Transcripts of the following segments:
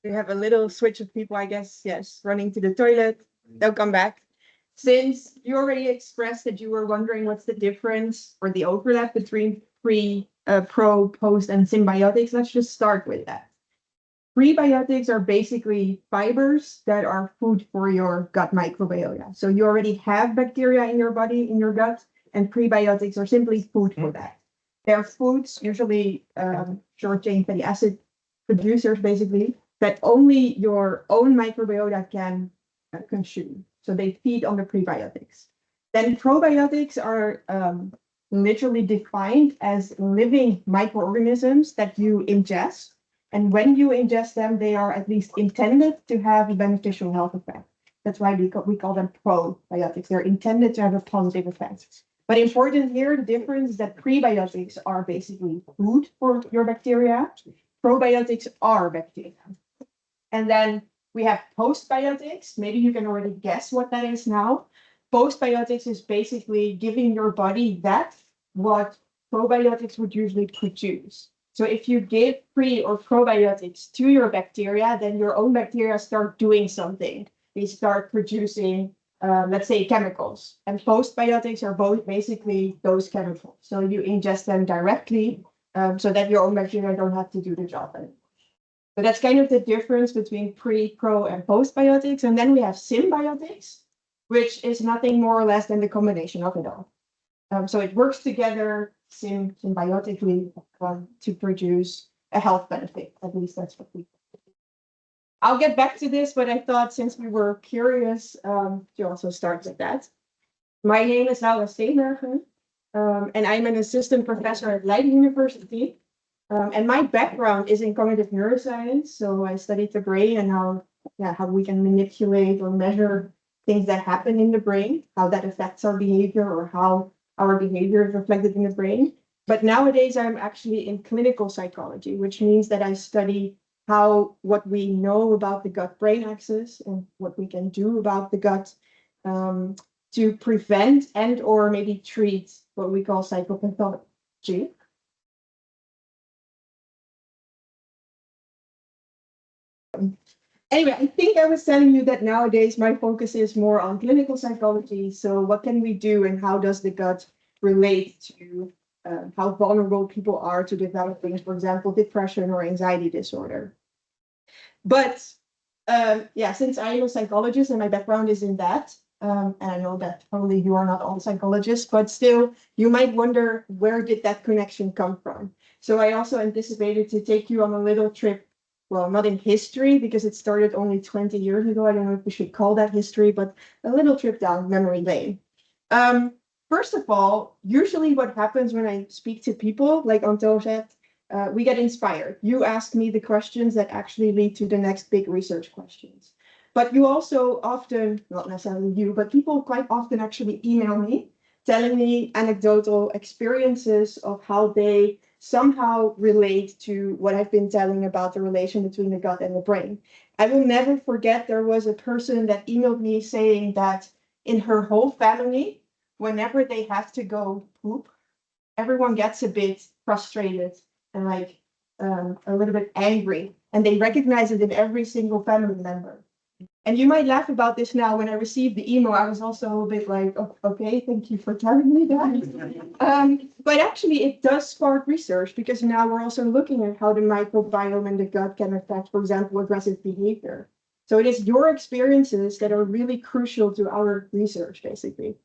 We have a little switch of people, I guess, yes, running to the toilet. They'll come back. Since you already expressed that you were wondering what's the difference or the overlap between pro, post, and symbiotics, let's just start with that. Prebiotics are basically fibers that are food for your gut microbiota. So you already have bacteria in your body, in your gut, and prebiotics are simply food for that. They're foods, usually short-chain fatty acid producers, basically, that only your own microbiota can consume. So they feed on the prebiotics. Then probiotics are literally defined as living microorganisms that you ingest. And when you ingest them, they are at least intended to have a beneficial health effect. That's why we call them probiotics. They're intended to have a positive effect. But important here, the difference is that prebiotics are basically food for your bacteria. Probiotics are bacteria. And then we have postbiotics. Maybe you can already guess what that is now. Postbiotics is basically giving your body what probiotics would usually produce. So if you give pre or probiotics to your bacteria, then your own bacteria start doing something. They start producing, let's say, chemicals. And postbiotics are both basically those chemicals. So you ingest them directly so that your own bacteria don't have to do the job anymore. So that's kind of the difference between pre, pro, and postbiotics. And then we have symbiotics, which is nothing more or less than the combination of it all. So it works together symbiotically to produce a health benefit. At least that's what we. I'll get back to this, but I thought since we were curious to also start with that. My name is Steenbergen, and I'm an assistant professor at Leiden University. And my background is in cognitive neuroscience. So I studied the brain and how we can manipulate or measure things that happen in the brain, how that affects our behavior or how our behavior is reflected in the brain. But nowadays, I'm actually in clinical psychology, which means that I study what we know about the gut-brain axis and what we can do about the gut to prevent and or maybe treat what we call psychopathology. Anyway, I think I was telling you that nowadays my focus is more on clinical psychology. So what can we do and how does the gut relate to how vulnerable people are to developing, for example, depression or anxiety disorder? But since I'm a psychologist and my background is in that, and I know that probably you are not all psychologists, but still you might wonder, where did that connection come from? So I also anticipated to take you on a little trip. Well, not in history, because it started only 20 years ago. I don't know if we should call that history, but a little trip down memory lane. First of all, usually what happens when I speak to people, like Anto said, we get inspired. You ask me the questions that actually lead to the next big research questions. But you also often, not necessarily you, but people quite often actually email me, telling me anecdotal experiences of how they somehow relate to what I've been telling about the relation between the gut and the brain. I will never forget, there was a person that emailed me saying that in her whole family, whenever they have to go poop, everyone gets a bit frustrated and like a little bit angry, and they recognize it in every single family member. And you might laugh about this now. When I received the email, I was also a bit like, oh, okay, thank you for telling me that. But actually, it does spark research, because now we're also looking at how the microbiome in the gut can affect, for example, aggressive behavior. So it is your experiences that are really crucial to our research, basically.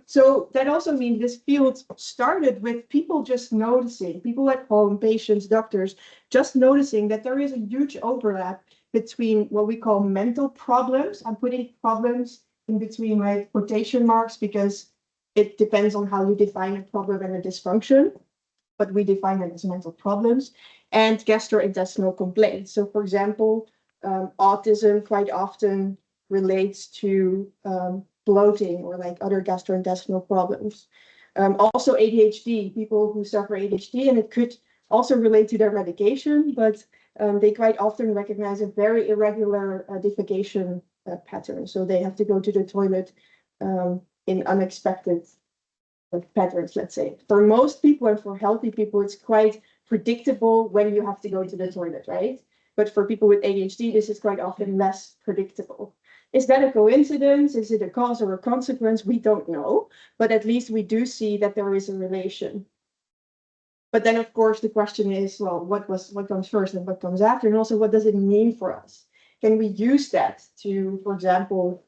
So that also means this field started with people just noticing, people at home, patients, doctors, just noticing that there is a huge overlap between what we call mental problems. I'm putting problems in between like quotation marks because it depends on how you define a problem and a dysfunction, but we define it as mental problems, and gastrointestinal complaints. So for example, autism quite often relates to bloating or like other gastrointestinal problems. Also ADHD, people who suffer ADHD, and it could also relate to their medication, but they quite often recognize a very irregular defecation pattern. So they have to go to the toilet in unexpected patterns, let's say. For most people and for healthy people, it's quite predictable when you have to go to the toilet, right? But for people with ADHD, this is quite often less predictable. Is that a coincidence? Is it a cause or a consequence? We don't know, but at least we do see that there is a relation. But then, of course, the question is, well, what comes first and what comes after? And also, what does it mean for us? Can we use that to, for example,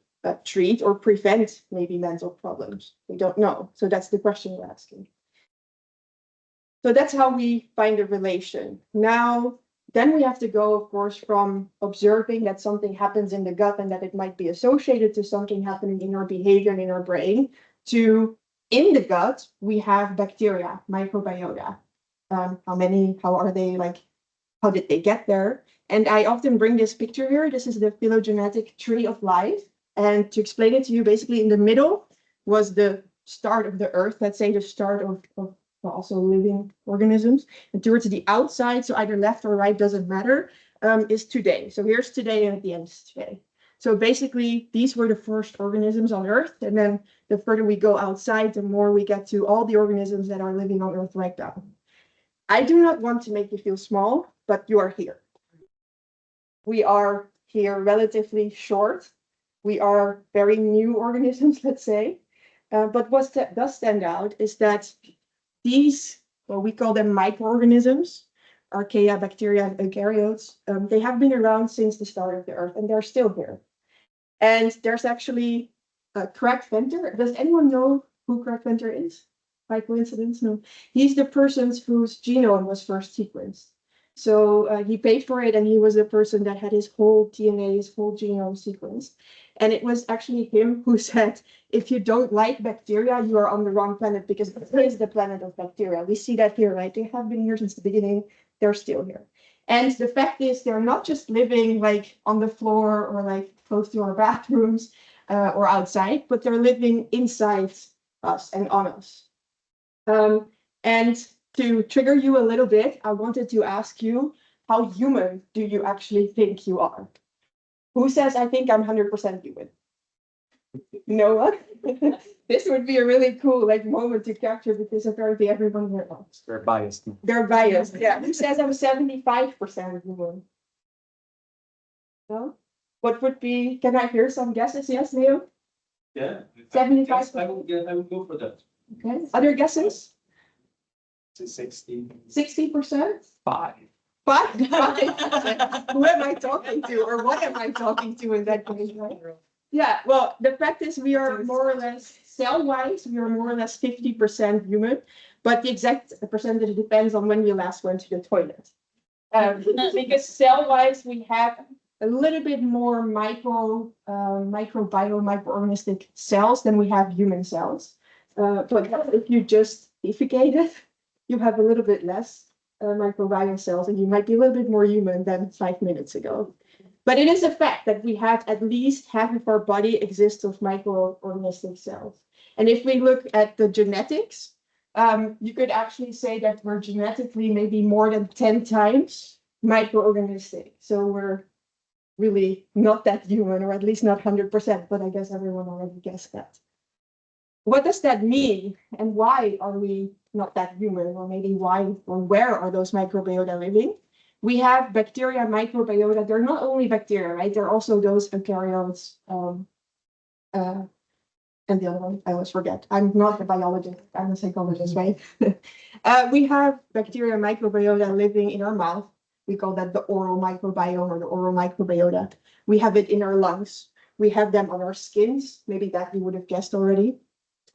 treat or prevent maybe mental problems? We don't know. So that's the question we're asking. So that's how we find a relation. Now, then we have to go, of course, from observing that something happens in the gut and that it might be associated to something happening in our behavior and in our brain, to in the gut, we have bacteria, microbiota. How are they, like, how did they get there? And I often bring this picture here. This is the phylogenetic tree of life. And to explain it to you, basically in the middle was the start of the earth, let's say the start of also living organisms. And towards the outside, so either left or right, doesn't matter, is today. So here's today and at the end is today. So basically, these were the first organisms on Earth. And then the further we go outside, the more we get to all the organisms that are living on Earth right now. I do not want to make you feel small, but you are here. We are here relatively short. We are very new organisms, let's say. But what does stand out is that these, well, we call them microorganisms, archaea, bacteria, and eukaryotes. They have been around since the start of the Earth, and they're still here. And there's actually Craig Venter. Does anyone know who Craig Venter is? By coincidence? No. He's the person whose genome was first sequenced. So he paid for it, and he was the person that had his whole DNA, his whole genome sequenced. And it was actually him who said, if you don't like bacteria, you are on the wrong planet, because this is the planet of bacteria. We see that here, right? They have been here since the beginning. They're still here. And the fact is, they're not just living like on the floor or like close to our bathrooms or outside, but they're living inside us and on us. And to trigger you a little bit, I wanted to ask you, how human do you actually think you are? Who says, I think I'm 100% human? No one? This would be a really cool moment to capture, because apparently everyone here knows. They're biased. They're biased, yeah. Who says I'm 75% human? No? What would be, can I hear some guesses? Yes, Leo? Yeah. 75? I would go for that. Okay, other guesses? 60. 60%? 5. 5? Who am I talking to, or what am I talking to in that case, right? Yeah, well, the fact is we are more or less, cell-wise, we are more or less 50% human, but the exact percentage depends on when you last went to the toilet. Because cell-wise, we have a little bit more microbiome, microorganistic cells than we have human cells. But if you just defecated, you have a little bit less microbiome cells, and you might be a little bit more human than 5 minutes ago. But it is a fact that we have at least half of our body exists of microorganistic cells. And if we look at the genetics, you could actually say that we're genetically maybe more than 10 times microorganistic. So we're really not that human, or at least not 100%, but I guess everyone already guessed that. What does that mean? And why are we not that human? Or maybe why or where are those microbiota living? We have bacteria, microbiota. They're not only bacteria, right? They're also those eukaryotes. And the other one, I always forget. I'm not a biologist, I'm a psychologist, right? We have bacteria, microbiota living in our mouth. We call that the oral microbiome or the oral microbiota. We have it in our lungs. We have them on our skins. Maybe that you would have guessed already.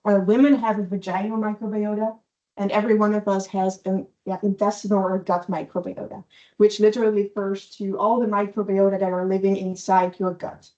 Women have a vaginal microbiota. And every one of us has an intestinal or gut microbiota, which literally refers to all the microbiota that are living inside your gut.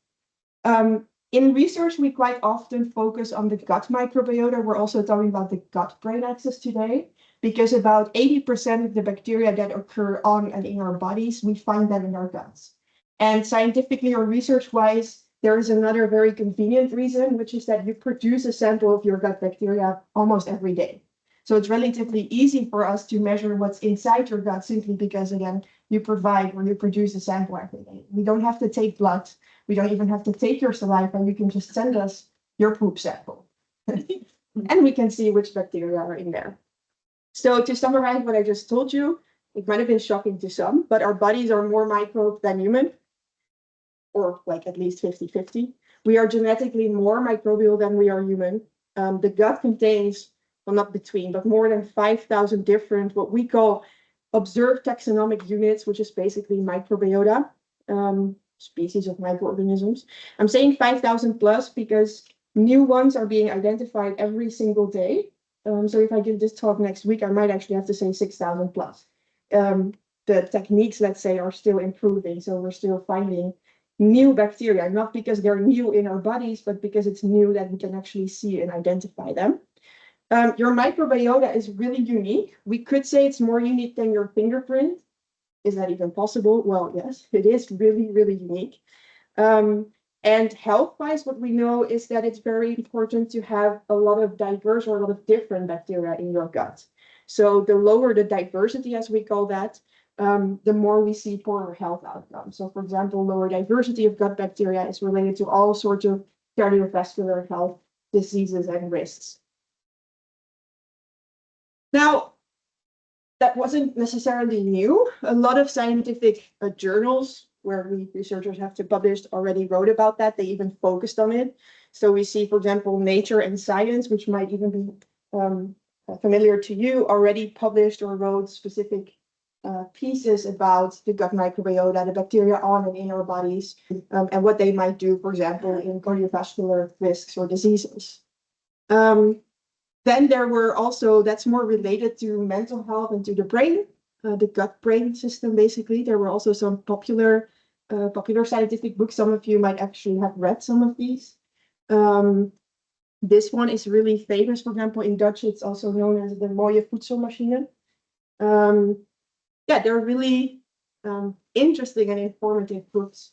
In research, we quite often focus on the gut microbiota. We're also talking about the gut-brain axis today, because about 80% of the bacteria that occur on and in our bodies, we find them in our guts. And scientifically or research-wise, there is another very convenient reason, which is that you produce a sample of your gut bacteria almost every day. So it's relatively easy for us to measure what's inside your gut, simply because, again, you provide or you produce a sample every day. We don't have to take blood. We don't even have to take your saliva. You can just send us your poop sample. And we can see which bacteria are in there. So to summarize what I just told you, It might have been shocking to some, but our bodies are more microbe than human, or like at least 50-50. We are genetically more microbial than we are human. The gut contains, well, not between, but more than 5,000 different, what we call observed taxonomic units, which is basically microbiota, species of microorganisms. I'm saying 5,000 plus because new ones are being identified every single day. So if I give this talk next week, I might actually have to say 6,000 plus. The techniques, let's say, are still improving. So we're still finding new bacteria, not because they're new in our bodies, but because it's new that we can actually see and identify them. Your microbiota is really unique. We could say it's more unique than your fingerprint. Is that even possible? Well, yes, it is really, really unique. And health-wise, what we know is that it's very important to have a lot of diverse or a lot of different bacteria in your gut. So the lower the diversity, as we call that, the more we see poorer health outcomes. So for example, lower diversity of gut bacteria is related to all sorts of cardiovascular health diseases and risks. Now, that wasn't necessarily new. A lot of scientific journals where we researchers have to publish already wrote about that. They even focused on it. So we see, for example, Nature and Science, which might even be familiar to you, already published or wrote specific pieces about the gut microbiota, the bacteria on and in our bodies, and what they might do, for example, in cardiovascular risks or diseases. Then there were also, that's more related to mental health and to the brain, the gut-brain system, basically. There were also some popular scientific books. Some of you might actually have read some of these. This one is really famous. For example, in Dutch, it's also known as the mooie voedselmachine. Yeah, they're really interesting and informative books.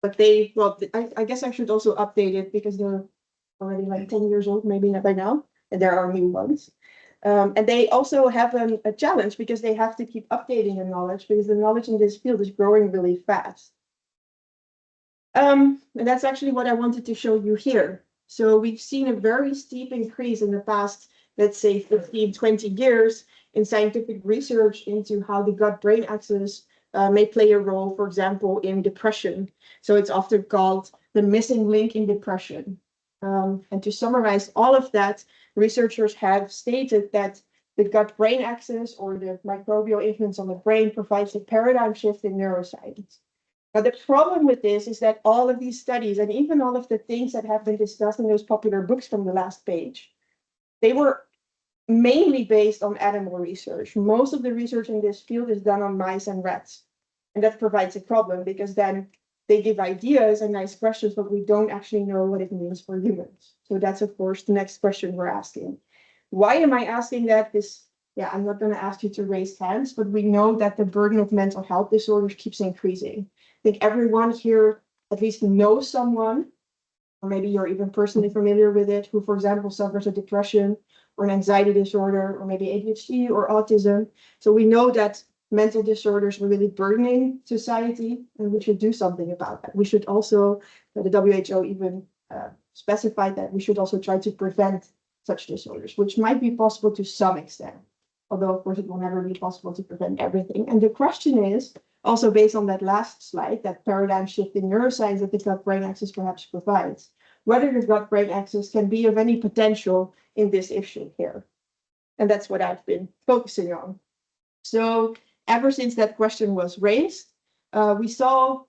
But they, well, I guess I should also update it because they're already like 10 years old, maybe not by now. And there are new ones. And they also have a challenge because they have to keep updating the knowledge because the knowledge in this field is growing really fast. And that's actually what I wanted to show you here. So we've seen a very steep increase in the past, let's say 15, 20 years in scientific research into how the gut-brain axis may play a role, for example, in depression. So it's often called the missing link in depression. And to summarize all of that, researchers have stated that the gut-brain axis or the microbial influence on the brain provides a paradigm shift in neuroscience. Now, the problem with this is that all of these studies and even all of the things that have been discussed in those popular books from the last page, they were mainly based on animal research. Most of the research in this field is done on mice and rats. And that provides a problem because then they give ideas and nice questions, but we don't actually know what it means for humans. So that's, of course, the next question we're asking. Why am I asking that? Yeah, I'm not going to ask you to raise hands, but we know that the burden of mental health disorders keeps increasing. I think everyone here at least knows someone, or maybe you're even personally familiar with it, who, for example, suffers a depression or an anxiety disorder, or maybe ADHD or autism. So we know that mental disorders are really burdening society, and we should do something about that. We should also, the WHO even specified that we should also try to prevent such disorders, which might be possible to some extent. Although, of course, it will never be possible to prevent everything. And the question is, also based on that last slide, that paradigm shift in neuroscience that the gut-brain axis perhaps provides, whether the gut-brain axis can be of any potential in this issue here. And that's what I've been focusing on. So ever since that question was raised, we saw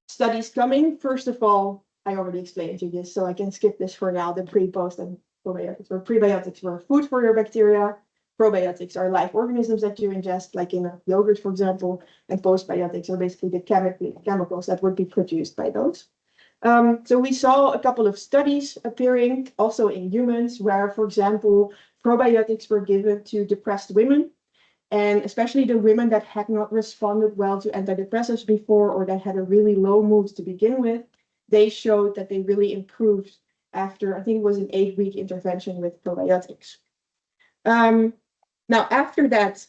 studies coming. First of all, I already explained to you this, so I can skip this for now, the pre, post, and probiotics. Or prebiotics were food for your bacteria. Probiotics are live organisms that you ingest, like in a yogurt, for example, and postbiotics are basically the chemicals that would be produced by those. So we saw a couple of studies appearing also in humans where, for example, probiotics were given to depressed women, and especially the women that had not responded well to antidepressants before or that had a really low mood to begin with. They showed that they really improved after, I think it was an 8-week intervention with probiotics. Now, after that,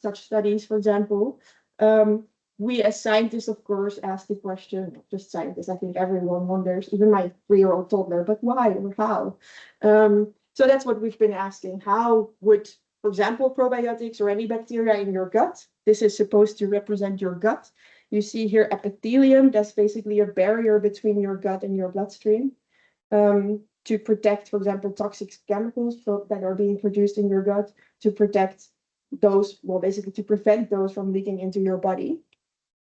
such studies, for example, we as scientists, of course, ask the question, not just scientists, I think everyone wonders, even my 3-year-old toddler, but why or how? So that's what we've been asking. How would for example, probiotics or any bacteria in your gut. This is supposed to represent your gut. You see here epithelium, that's basically a barrier between your gut and your bloodstream, to protect, for example, toxic chemicals that are being produced in your gut, to protect those, well, basically to prevent those from leaking into your body.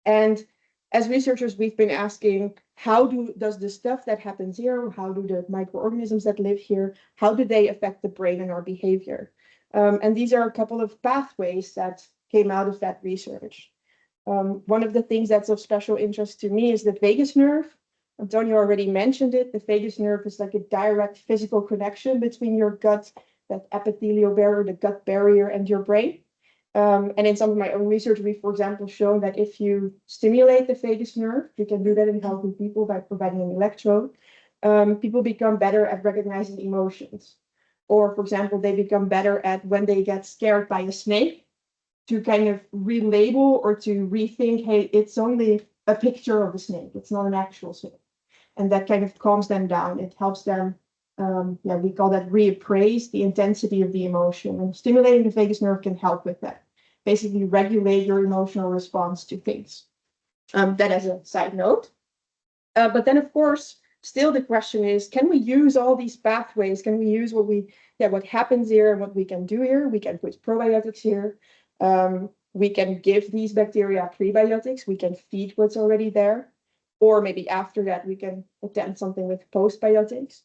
And as researchers, we've been asking, how does the stuff that happens here, how do the microorganisms that live here, how do they affect the brain and our behavior? And these are a couple of pathways that came out of that research. One of the things that's of special interest to me is the vagus nerve. Antonio already mentioned it. The vagus nerve is like a direct physical connection between your gut, that epithelial barrier, the gut barrier, and your brain. And in some of my own research, we, for example, shown that if you stimulate the vagus nerve, you can do that in healthy people by providing an electrode, people become better at recognizing emotions. Or, for example, they become better at when they get scared by a snake, to kind of relabel or to rethink, hey, it's only a picture of a snake, it's not an actual snake. And that kind of calms them down. It helps them, we call that reappraise the intensity of the emotion. And stimulating the vagus nerve can help with that. Basically regulate your emotional response to things. That as a side note. But then, of course, still the question is, can we use all these pathways? Can we use what happens here and what we can do here? We can put probiotics here. We can give these bacteria prebiotics. We can feed what's already there. Or maybe after that, we can attempt something with postbiotics.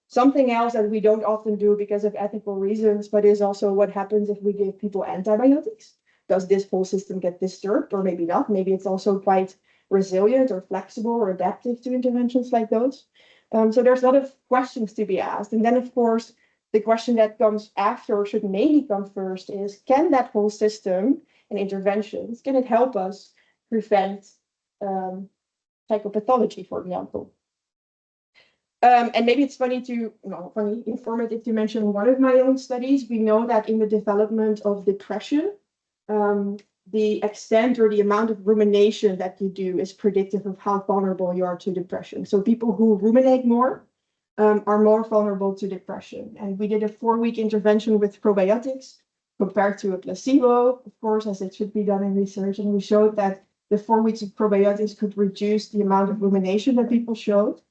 Something else that we don't often do because of ethical reasons, but is also what happens if we give people antibiotics. Does this whole system get disturbed, or maybe not? Maybe it's also quite resilient or flexible or adaptive to interventions like those. So there's a lot of questions to be asked. And then, of course, the question that comes after, or should maybe come first, is can that whole system and interventions, can it help us prevent psychopathology, for example? And maybe it's informative to mention one of my own studies. We know that in the development of depression, the extent or the amount of rumination that you do is predictive of how vulnerable you are to depression. So people who ruminate more are more vulnerable to depression. And we did a 4-week intervention with probiotics compared to a placebo, of course, as it should be done in research. And we showed that the 4 weeks of probiotics could reduce the amount of rumination that people showed,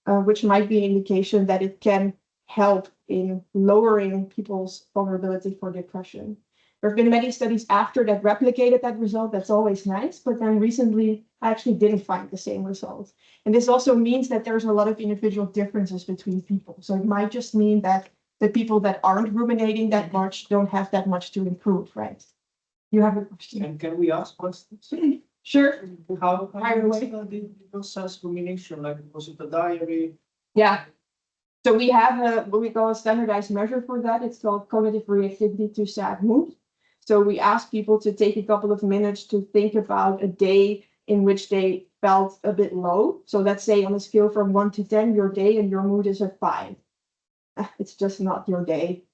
which might be an indication that it can help in lowering people's vulnerability for depression. There have been many studies after that replicated that result. That's always nice. But then recently, I actually didn't find the same result. And this also means that there's a lot of individual differences between people. So it might just mean that the people that aren't ruminating that much don't have that much to improve, right? You have a question? And can we ask questions? Sure. How Fire away. did the process rumination? Like, was it a diary? Yeah. So we have what we call a standardized measure for that. It's called cognitive reactivity to sad mood. So we ask people to take a couple of minutes to think about a day in which they felt a bit low. So let's say on a scale from 1 to 10, your day and your mood is a 5. It's just not your day.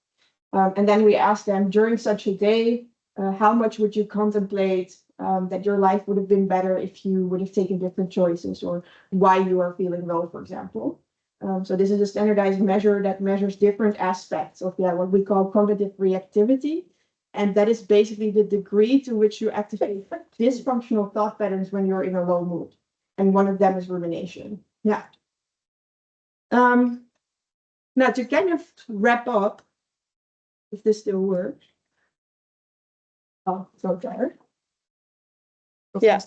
And then we ask them during such a day, how much would you contemplate that your life would have been better if you would have taken different choices, or why you are feeling low, for example. So this is a standardized measure that measures different aspects of what we call cognitive reactivity. And that is basically the degree to which you activate dysfunctional thought patterns when you're in a low mood. And one of them is rumination. Yeah. Now, to kind of wrap up, if this still works. Oh, so tired. Yeah.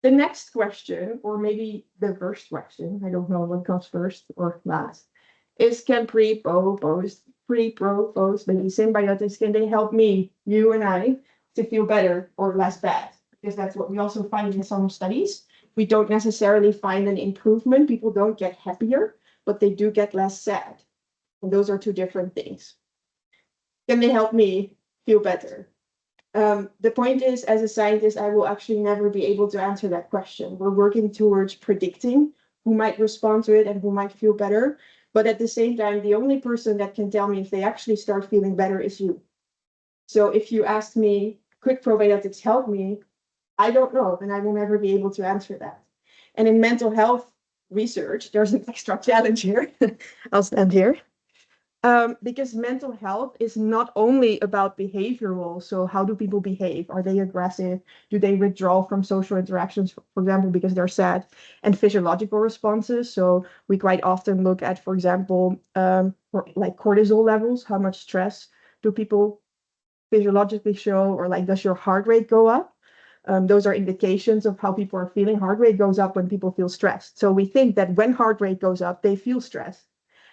The next question, or maybe the first question, I don't know what comes first or last, is can pre, post, maybe symbiotics, can they help me, you and I, to feel better or less bad? Because that's what we also find in some studies. We don't necessarily find an improvement. People don't get happier, but they do get less sad. And those are two different things. Can they help me feel better? The point is, as a scientist, I will actually never be able to answer that question. We're working towards predicting who might respond to it and who might feel better. But at the same time, the only person that can tell me if they actually start feeling better is you. So if you ask me, could probiotics help me? I don't know, and I will never be able to answer that. And in mental health research, there's an extra challenge here. I'll stand here. Because mental health is not only about behavioral. So how do people behave? Are they aggressive? Do they withdraw from social interactions, for example, because they're sad? And physiological responses. So we quite often look at, for example, like cortisol levels. How much stress do people physiologically show? Or like, does your heart rate go up? Those are indications of how people are feeling. Heart rate goes up when people feel stressed. So we think that when heart rate goes up, they feel stressed.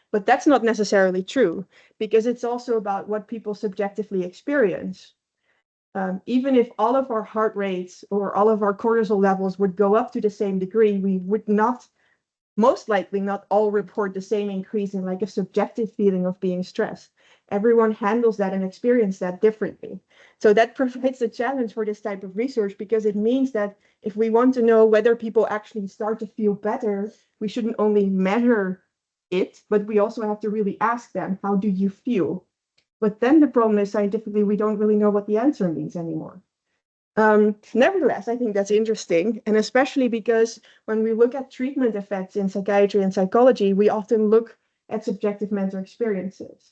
But that's not necessarily true, because it's also about what people subjectively experience. Even if all of our heart rates or all of our cortisol levels would go up to the same degree, we would not, most likely not all report the same increase in like a subjective feeling of being stressed. Everyone handles that and experiences that differently. So that provides a challenge for this type of research, because it means that if we want to know whether people actually start to feel better, we shouldn't only measure it, but we also have to really ask them, how do you feel? But then the problem is, scientifically, we don't really know what the answer means anymore. Nevertheless, I think that's interesting, and especially because when we look at treatment effects in psychiatry and psychology, we often look at subjective mental experiences.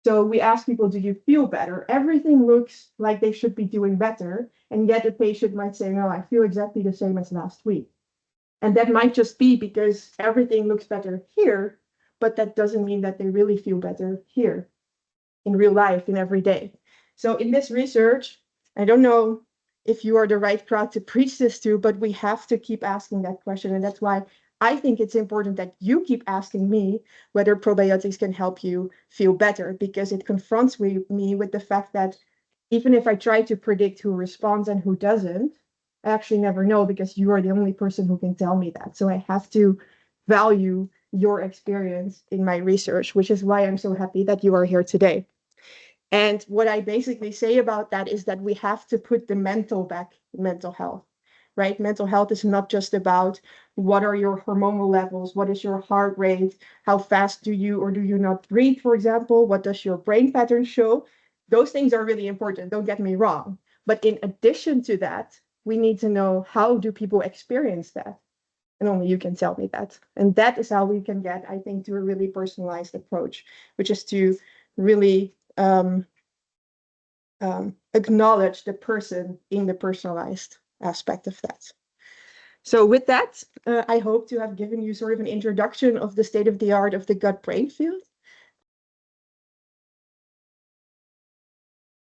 So we ask people, do you feel better? Everything looks like they should be doing better, and yet a patient might say, no, I feel exactly the same as last week. And that might just be because everything looks better here, but that doesn't mean that they really feel better here in real life, in every day. So in this research, I don't know if you are the right crowd to preach this to, but we have to keep asking that question. And that's why I think it's important that you keep asking me whether probiotics can help you feel better, because it confronts me with the fact that even if I try to predict who responds and who doesn't, I actually never know, because you are the only person who can tell me that. So I have to value your experience in my research, which is why I'm so happy that you are here today. And what I basically say about that is that we have to put the mental back in mental health, right? Mental health is not just about what are your hormonal levels, what is your heart rate, how fast do you or do you not breathe, for example, what does your brain pattern show? Those things are really important, don't get me wrong. But in addition to that, we need to know, how do people experience that? And only you can tell me that. And that is how we can get, I think, to a really personalized approach, which is to really acknowledge the person in the personalized aspect of that. So with that, I hope to have given you sort of an introduction of the state of the art of the gut-brain field.